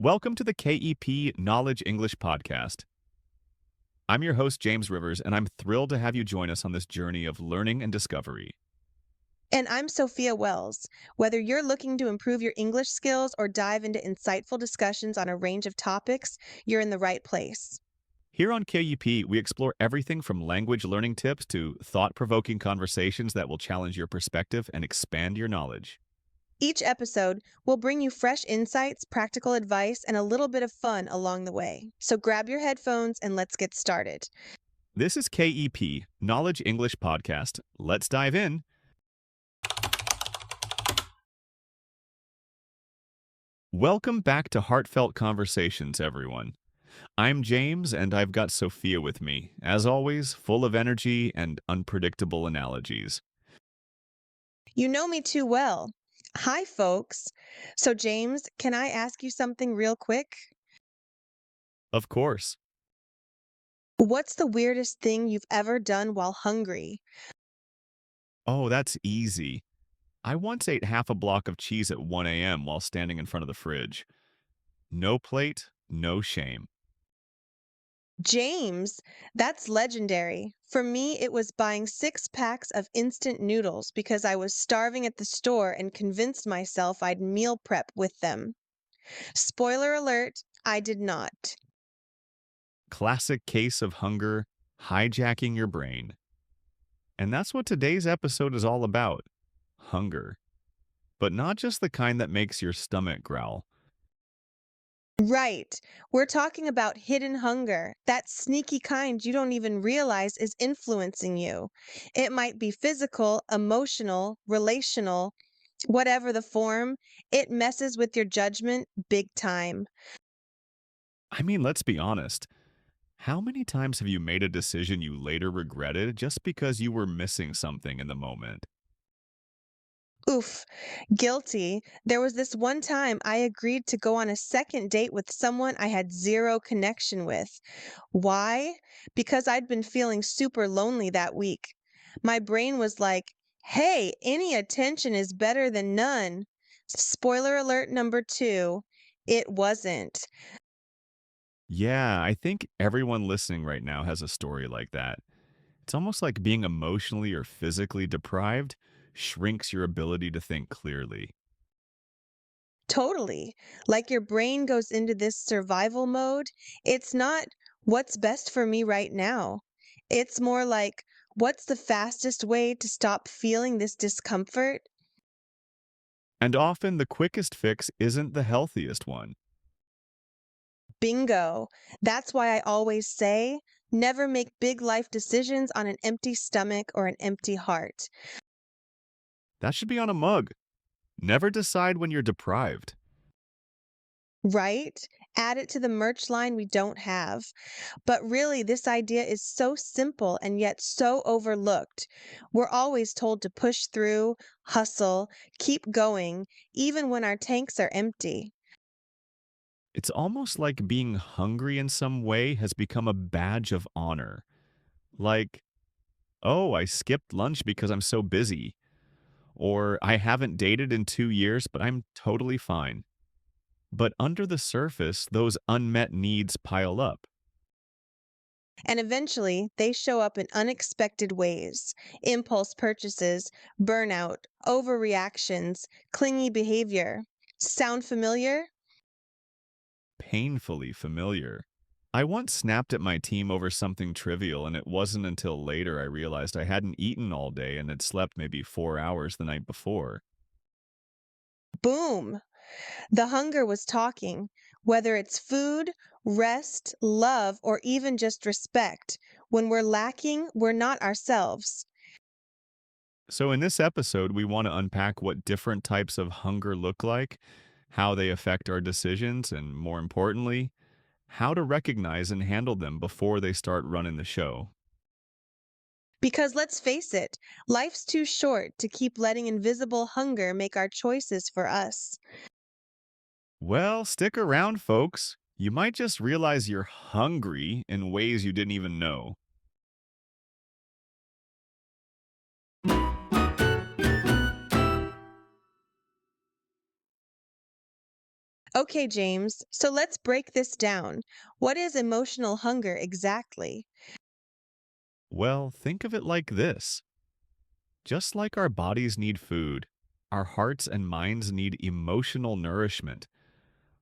Welcome to the KEP Knowledge English Podcast. I'm your host, James Rivers, and I'm thrilled to have you join us on this journey of learning and discovery. And I'm Sophia Wells. Whether you're looking to improve your English skills or dive into insightful discussions on a range of topics, you're in the right place. Here on KEP, we explore everything from language learning tips to thought provoking conversations that will challenge your perspective and expand your knowledge. Each episode will bring you fresh insights, practical advice, and a little bit of fun along the way. So grab your headphones and let's get started. This is KEP Knowledge English Podcast. Let's dive in. Welcome back to Heartfelt Conversations, everyone. I'm James, and I've got Sophia with me, as always, full of energy and unpredictable analogies. You know me too well. Hi, folks. So, James, can I ask you something real quick? Of course. What's the weirdest thing you've ever done while hungry? Oh, that's easy. I once ate half a block of cheese at 1 a.m. while standing in front of the fridge. No plate, no shame. James, that's legendary. For me, it was buying 6 packs of instant noodles because I was starving at the store and convinced myself I'd meal prep with them. Spoiler alert, I did not. Classic case of hunger hijacking your brain. And that's what today's episode is all about. Hunger. But not just the kind that makes your stomach growl. Right. We're talking about hidden hunger, that sneaky kind you don't even realize is influencing you. It might be physical, emotional, relational, whatever the form, it messes with your judgment big time. I mean, let's be honest. How many times have you made a decision you later regretted just because you were missing something in the moment? Oof, guilty. There was this one time I agreed to go on a second date with someone I had zero connection with. Why? Because I'd been feeling super lonely that week. My brain was like, hey, any attention is better than none. Spoiler alert number two, it wasn't. Yeah, I think everyone listening right now has a story like that. It's almost like being emotionally or physically deprived shrinks your ability to think clearly. Totally. Like your brain goes into this survival mode. It's not what's best for me right now. It's more like what's the fastest way to stop feeling this discomfort? And often the quickest fix isn't the healthiest one. Bingo. That's why I always say never make big life decisions on an empty stomach or an empty heart. That should be on a mug. Never decide when you're deprived. Right? Add it to the merch line we don't have. But really, this idea is so simple and yet so overlooked. We're always told to push through, hustle, keep going, even when our tanks are empty. It's almost like being hungry in some way has become a badge of honor. Like, oh, I skipped lunch because I'm so busy. Or I haven't dated in 2 years, but I'm totally fine. But under the surface, those unmet needs pile up. And eventually, they show up in unexpected ways: impulse purchases, burnout, overreactions, clingy behavior. Sound familiar? Painfully familiar. I once snapped at my team over something trivial, and it wasn't until later I realized I hadn't eaten all day and had slept maybe 4 hours the night before. Boom! The hunger was talking. Whether it's food, rest, love, or even just respect, when we're lacking, we're not ourselves. So, in this episode, we want to unpack what different types of hunger look like, how they affect our decisions, and more importantly, how to recognize and handle them before they start running the show. Because let's face it, life's too short to keep letting invisible hunger make our choices for us. Well, stick around, folks. You might just realize you're hungry in ways you didn't even know. Okay, James, so let's break this down. What is emotional hunger exactly? Well, think of it like this. Just like our bodies need food, our hearts and minds need emotional nourishment,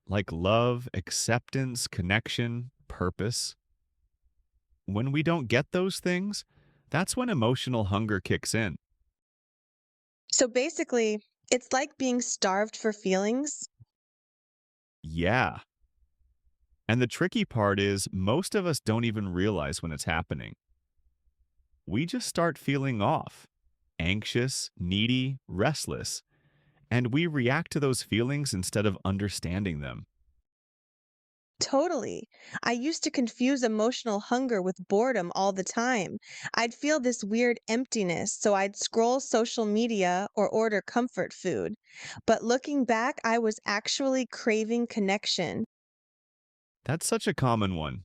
like love, acceptance, connection, purpose. When we don't get those things, that's when emotional hunger kicks in. So basically, it's like being starved for feelings. Yeah. And the tricky part is, most of us don't even realize when it's happening. We just start feeling off, anxious, needy, restless, and we react to those feelings instead of understanding them. Totally. I used to confuse emotional hunger with boredom all the time. I'd feel this weird emptiness, so I'd scroll social media or order comfort food. But looking back, I was actually craving connection. That's such a common one.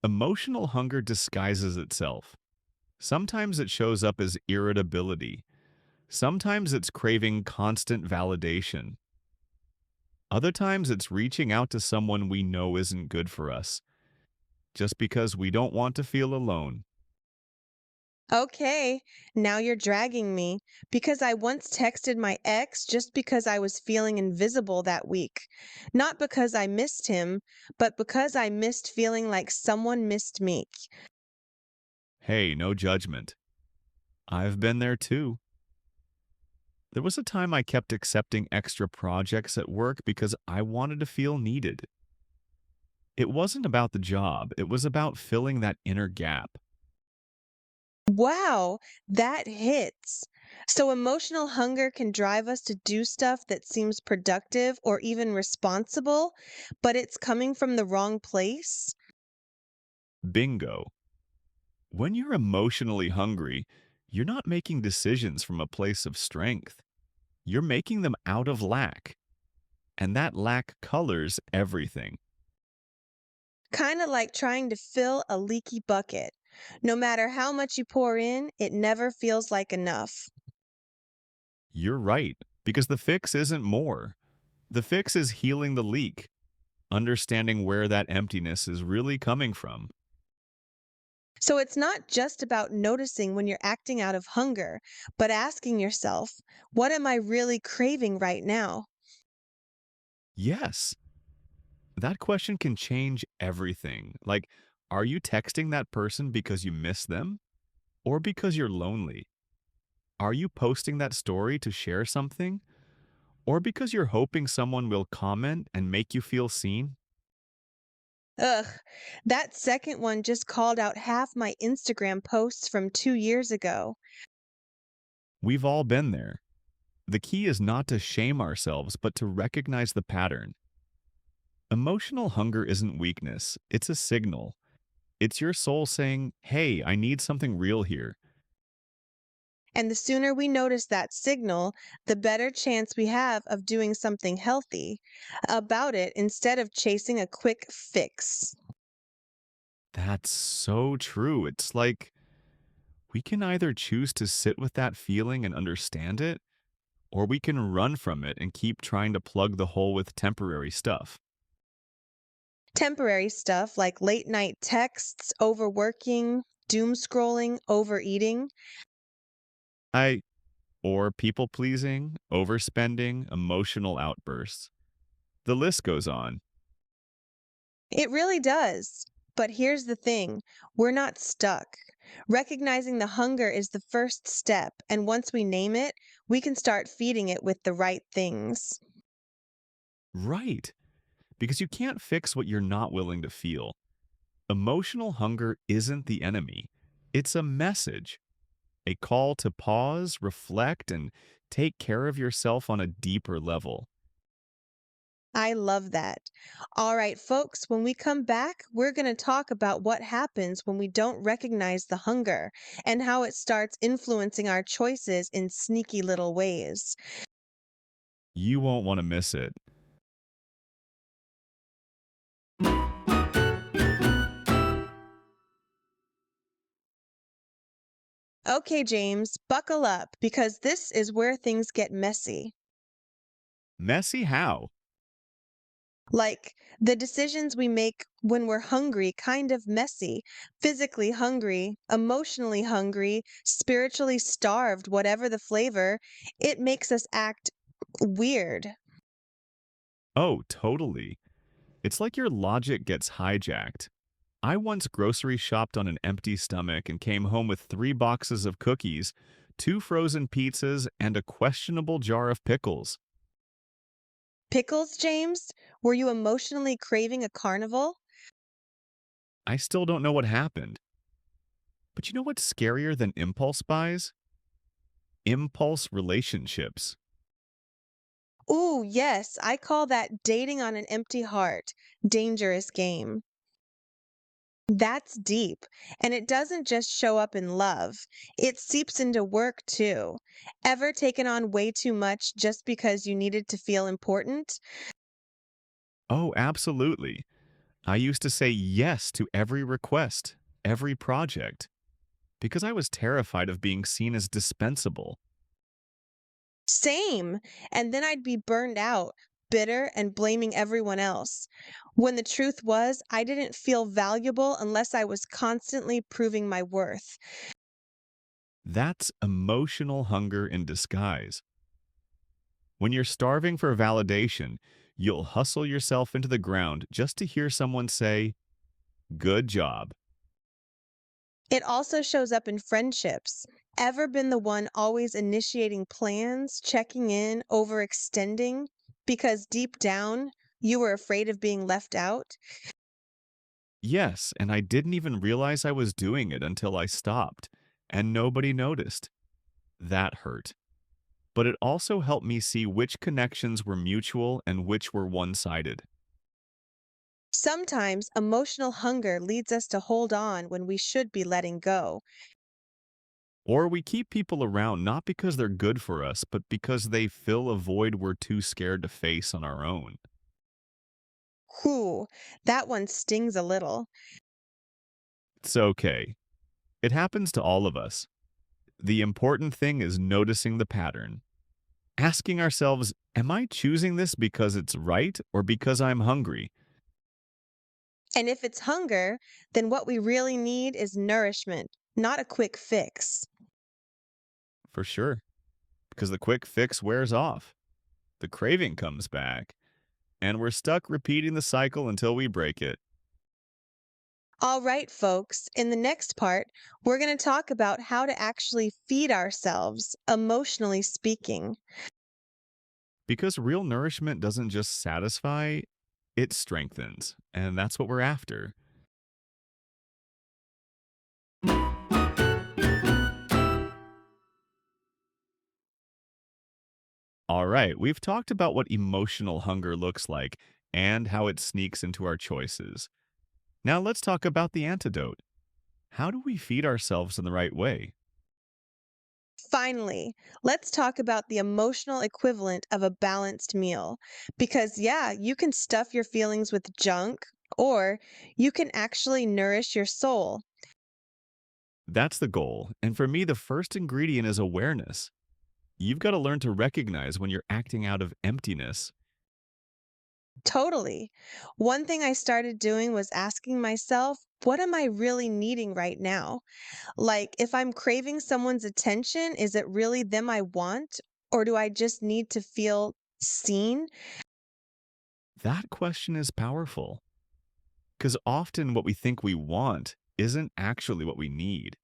Emotional hunger disguises itself. Sometimes it shows up as irritability. Sometimes it's craving constant validation. Other times it's reaching out to someone we know isn't good for us, just because we don't want to feel alone. Okay, now you're dragging me because I once texted my ex just because I was feeling invisible that week. Not because I missed him, but because I missed feeling like someone missed me. Hey, no judgment. I've been there too. There was a time I kept accepting extra projects at work because I wanted to feel needed. It wasn't about the job, it was about filling that inner gap. Wow, that hits. So emotional hunger can drive us to do stuff that seems productive or even responsible, but it's coming from the wrong place? Bingo. When you're emotionally hungry, you're not making decisions from a place of strength. You're making them out of lack, and that lack colors everything. Kind of like trying to fill a leaky bucket. No matter how much you pour in, it never feels like enough. You're right, because the fix isn't more. The fix is healing the leak, understanding where that emptiness is really coming from. So it's not just about noticing when you're acting out of hunger, but asking yourself, what am I really craving right now? Yes, that question can change everything. Like, are you texting that person because you miss them or because you're lonely? Are you posting that story to share something or because you're hoping someone will comment and make you feel seen? Ugh, that second one just called out half my Instagram posts from 2 years ago. We've all been there. The key is not to shame ourselves, but to recognize the pattern. Emotional hunger isn't weakness, it's a signal. It's your soul saying, hey, I need something real here. And the sooner we notice that signal, the better chance we have of doing something healthy about it instead of chasing a quick fix. That's so true. It's like we can either choose to sit with that feeling and understand it, or we can run from it and keep trying to plug the hole with temporary stuff. Temporary stuff like late night texts, overworking, doom scrolling, overeating. I or people pleasing, overspending, emotional outbursts. The list goes on. It really does. But here's the thing, we're not stuck. Recognizing the hunger is the first step, and once we name it, we can start feeding it with the right things. Right, because you can't fix what you're not willing to feel. Emotional hunger isn't the enemy. It's a message, a call to pause, reflect, and take care of yourself on a deeper level. I love that. All right, folks, when we come back, we're going to talk about what happens when we don't recognize the hunger and how it starts influencing our choices in sneaky little ways. You won't want to miss it. Okay, James, buckle up because this is where things get messy. Messy how? Like the decisions we make when we're hungry, kind of messy, physically hungry, emotionally hungry, spiritually starved, whatever the flavor, it makes us act weird. Oh, totally. It's like your logic gets hijacked. I once grocery shopped on an empty stomach and came home with 3 boxes of cookies, 2 frozen pizzas, and a questionable jar of pickles. Pickles, James? Were you emotionally craving a carnival? I still don't know what happened. But you know what's scarier than impulse buys? Impulse relationships. Ooh, yes, I call that dating on an empty heart. Dangerous game. That's deep. And it doesn't just show up in love, it seeps into work too. Ever taken on way too much just because you needed to feel important? Oh, absolutely. I used to say yes to every request, every project, because I was terrified of being seen as dispensable. Same. And then I'd be burned out, bitter, and blaming everyone else. When the truth was, I didn't feel valuable unless I was constantly proving my worth. That's emotional hunger in disguise. When you're starving for validation, you'll hustle yourself into the ground just to hear someone say, "Good job." It also shows up in friendships. Ever been the one always initiating plans, checking in, overextending? Because deep down, you were afraid of being left out? Yes, and I didn't even realize I was doing it until I stopped, and nobody noticed. That hurt. But it also helped me see which connections were mutual and which were one sided. Sometimes emotional hunger leads us to hold on when we should be letting go. Or we keep people around not because they're good for us, but because they fill a void we're too scared to face on our own. Whew, that one stings a little. It's okay. It happens to all of us. The important thing is noticing the pattern. Asking ourselves, am I choosing this because it's right or because I'm hungry? And if it's hunger, then what we really need is nourishment, not a quick fix. For sure. Because the quick fix wears off. The craving comes back. And we're stuck repeating the cycle until we break it. All right, folks, in the next part, we're going to talk about how to actually feed ourselves, emotionally speaking. Because real nourishment doesn't just satisfy, it strengthens. And that's what we're after. All right, we've talked about what emotional hunger looks like and how it sneaks into our choices. Now let's talk about the antidote. How do we feed ourselves in the right way? Finally, let's talk about the emotional equivalent of a balanced meal. Because, yeah, you can stuff your feelings with junk, or you can actually nourish your soul. That's the goal. And for me, the first ingredient is awareness. You've got to learn to recognize when you're acting out of emptiness. Totally. One thing I started doing was asking myself, what am I really needing right now? Like, if I'm craving someone's attention, is it really them I want? Or do I just need to feel seen? That question is powerful because often what we think we want isn't actually what we need.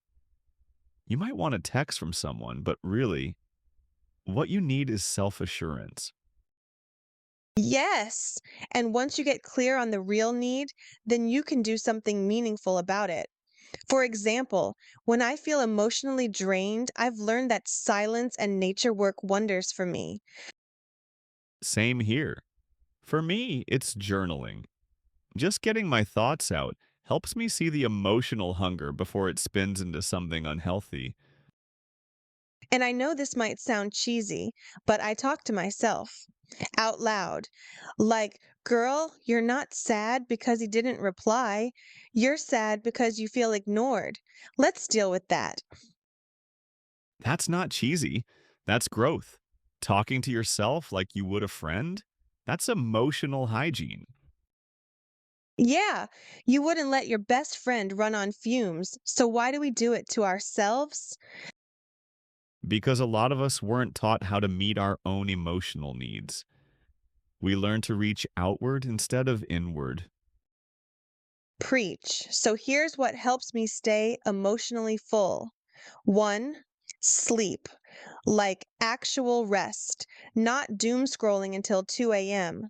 You might want a text from someone, but really, what you need is self assurance. Yes. And once you get clear on the real need, then you can do something meaningful about it. For example, when I feel emotionally drained, I've learned that silence and nature work wonders for me. Same here. For me, it's journaling. Just getting my thoughts out helps me see the emotional hunger before it spins into something unhealthy. And I know this might sound cheesy, but I talk to myself out loud. Like, girl, you're not sad because he didn't reply. You're sad because you feel ignored. Let's deal with that. That's not cheesy. That's growth. Talking to yourself like you would a friend, that's emotional hygiene. Yeah, you wouldn't let your best friend run on fumes, so why do we do it to ourselves? Because a lot of us weren't taught how to meet our own emotional needs. We learn to reach outward instead of inward. Preach. So here's what helps me stay emotionally full. One, sleep, like actual rest, not doom scrolling until 2 a.m.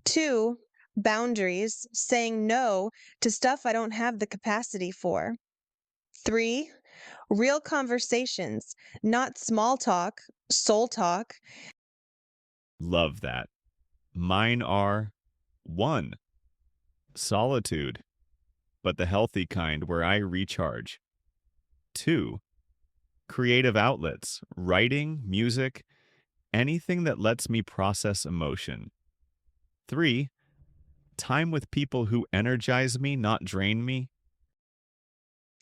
Two, boundaries, saying no to stuff I don't have the capacity for. Three, real conversations, not small talk, soul talk. Love that. Mine are 1. Solitude, but the healthy kind where I recharge. 2. Creative outlets, writing, music, anything that lets me process emotion. 3. Time with people who energize me, not drain me.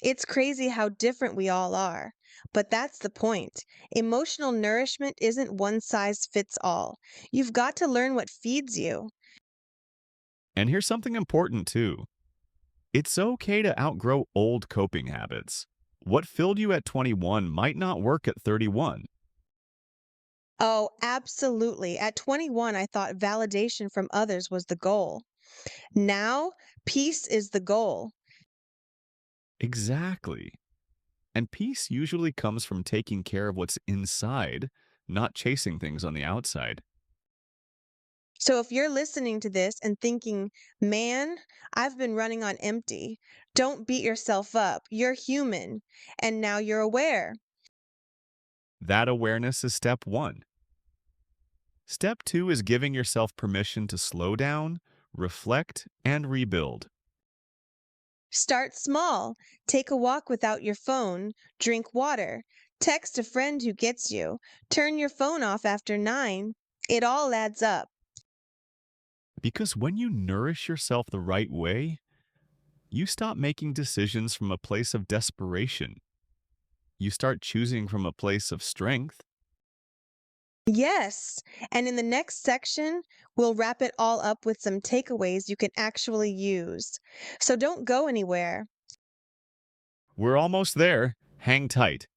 It's crazy how different we all are. But that's the point. Emotional nourishment isn't one size fits all. You've got to learn what feeds you. And here's something important too. It's okay to outgrow old coping habits. What filled you at 21 might not work at 31. Oh, absolutely. At 21, I thought validation from others was the goal. Now, peace is the goal. Exactly. And peace usually comes from taking care of what's inside, not chasing things on the outside. So if you're listening to this and thinking, man, I've been running on empty, don't beat yourself up. You're human. And now you're aware. That awareness is step 1. Step 2 is giving yourself permission to slow down, reflect, and rebuild. Start small. Take a walk without your phone. Drink water. Text a friend who gets you. Turn your phone off after 9. It all adds up. Because when you nourish yourself the right way, you stop making decisions from a place of desperation. You start choosing from a place of strength. Yes. And in the next section, we'll wrap it all up with some takeaways you can actually use. So don't go anywhere. We're almost there. Hang tight.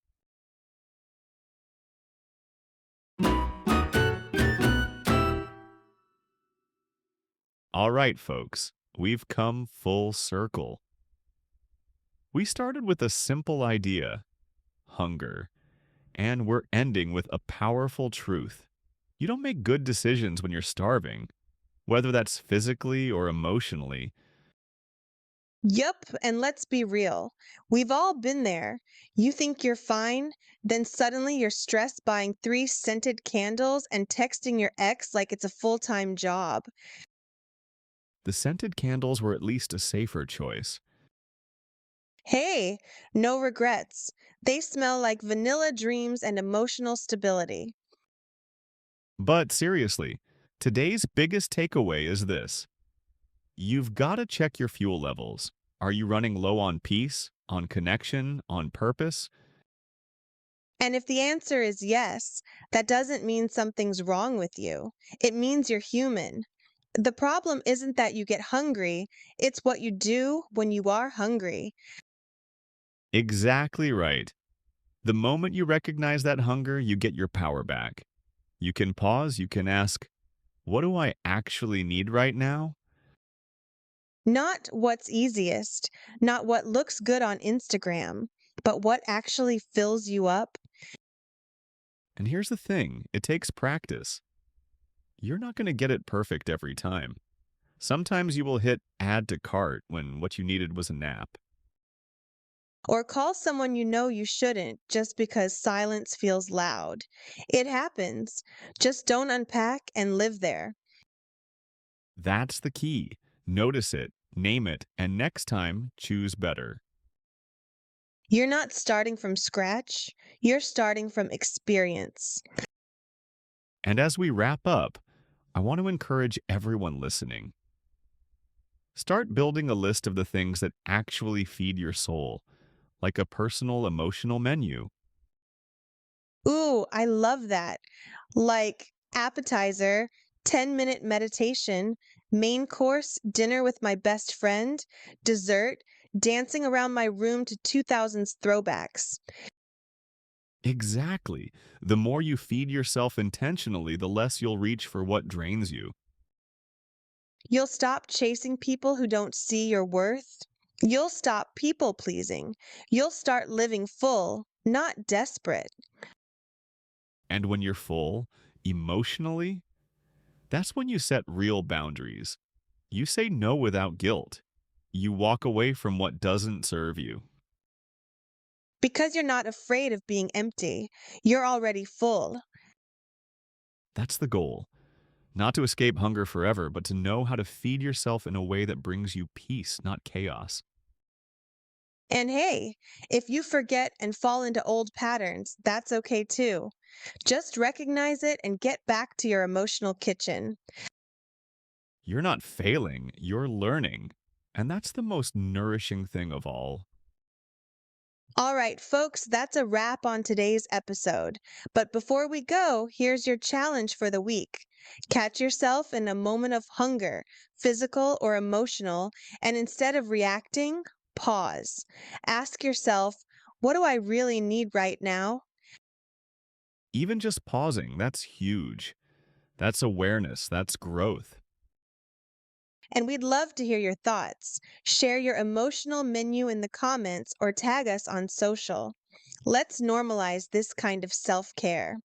All right, folks, we've come full circle. We started with a simple idea, hunger, and we're ending with a powerful truth. You don't make good decisions when you're starving, whether that's physically or emotionally. Yup, and let's be real. We've all been there. You think you're fine, then suddenly you're stressed buying 3 scented candles and texting your ex like it's a full-time job. The scented candles were at least a safer choice. Hey, no regrets. They smell like vanilla dreams and emotional stability. But seriously, today's biggest takeaway is this. You've got to check your fuel levels. Are you running low on peace, on connection, on purpose? And if the answer is yes, that doesn't mean something's wrong with you. It means you're human. The problem isn't that you get hungry, it's what you do when you are hungry. Exactly right. The moment you recognize that hunger, you get your power back. You can pause, you can ask, what do I actually need right now? Not what's easiest, not what looks good on Instagram, but what actually fills you up. And here's the thing, it takes practice. You're not going to get it perfect every time. Sometimes you will hit add to cart when what you needed was a nap. Or call someone you know you shouldn't just because silence feels loud. It happens. Just don't unpack and live there. That's the key. Notice it, name it, and next time, choose better. You're not starting from scratch, you're starting from experience. And as we wrap up, I want to encourage everyone listening. Start building a list of the things that actually feed your soul, like a personal emotional menu. Ooh, I love that. Like appetizer, 10-minute meditation, Main course, dinner with my best friend. Dessert, dancing around my room to 2000s throwbacks. Exactly. The more you feed yourself intentionally, the less you'll reach for what drains you. You'll stop chasing people who don't see your worth. You'll stop people pleasing. You'll start living full, not desperate. And when you're full, emotionally, that's when you set real boundaries. You say no without guilt. You walk away from what doesn't serve you. Because you're not afraid of being empty, you're already full. That's the goal. Not to escape hunger forever, but to know how to feed yourself in a way that brings you peace, not chaos. And hey, if you forget and fall into old patterns, that's okay too. Just recognize it and get back to your emotional kitchen. You're not failing, you're learning. And that's the most nourishing thing of all. All right, folks, that's a wrap on today's episode. But before we go, here's your challenge for the week. Catch yourself in a moment of hunger, physical or emotional, and instead of reacting, pause. Ask yourself, what do I really need right now? Even just pausing, that's huge. That's awareness, that's growth. And we'd love to hear your thoughts. Share your emotional menu in the comments or tag us on social. Let's normalize this kind of self care.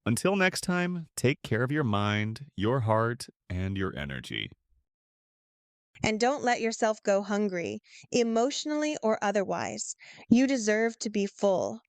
Until next time, take care of your mind, your heart, and your energy. And don't let yourself go hungry, emotionally or otherwise. You deserve to be full.